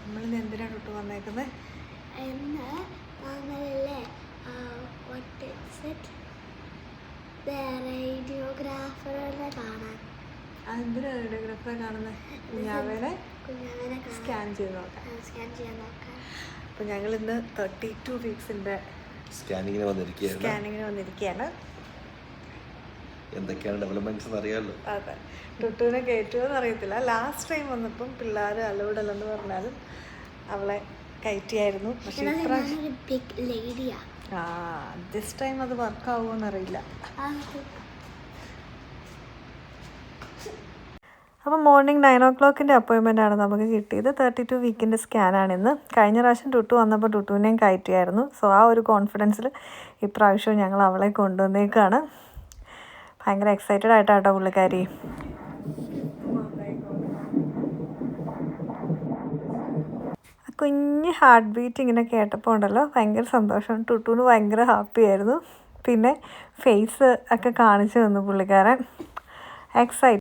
നമ്മളിന്ന് എന്തിനാണ് ഇട്ട് വന്നേക്കുന്നത്? അതെന്തിനാ റേഡിയോഗ്രാഫറെ കാണുന്നത്? കുഞ്ഞാവേനെ സ്കാൻ ചെയ്ത് നോക്കാം. അപ്പോൾ ഞങ്ങൾ ഇന്ന് 32 വീക്സിൻ്റെ സ്കാനിങ്ങിന് വന്നിരിക്കുകയാണ്. എന്തൊക്കെയാണ് ഡെവലപ്മെന്റ്സ് അറിയാമല്ലോ. അതെ, ടുട്ടുവിനെ കയറ്റുമെന്ന് അറിയത്തില്ല. ലാസ്റ്റ് ടൈം വന്നപ്പം പിള്ളേർ അലൗഡല്ലെന്ന് പറഞ്ഞാലും അവളെ കയറ്റിയായിരുന്നു. പക്ഷേ ദിസ് ടൈം അത് വർക്കാവുമോയെന്ന് അറിയില്ല. അപ്പോൾ മോർണിംഗ് 9 o'clock അപ്പോയിൻമെൻ്റ് നമുക്ക് കിട്ടിയത്. 32 വീക്കിൻ്റെ സ്കാനാണിന്ന്. കഴിഞ്ഞ പ്രാവശ്യം ടുട്ടു വന്നപ്പോൾ ടുട്ടുവിനെയും കയറ്റിയായിരുന്നു. സോ ആ ഒരു കോൺഫിഡൻസിൽ ഇപ്രാവശ്യവും ഞങ്ങൾ അവളെ കൊണ്ടുവന്നേക്കാണ്. ഭയങ്കര എക്സൈറ്റഡ് ആയിട്ടാട്ടോ പുള്ളിക്കാരി. കുഞ്ഞ് ഹാർട്ട് ബീറ്റ് ഇങ്ങനെ കേട്ടപ്പോൾ ഉണ്ടല്ലോ ഭയങ്കര സന്തോഷം. ടുട്ടുവിന് ഭയങ്കര ഹാപ്പി ആയിരുന്നു. പിന്നെ ഫേസ് ഒക്കെ കാണിച്ചു തന്നു പുള്ളിക്കാരൻ. എക്സൈറ്റ്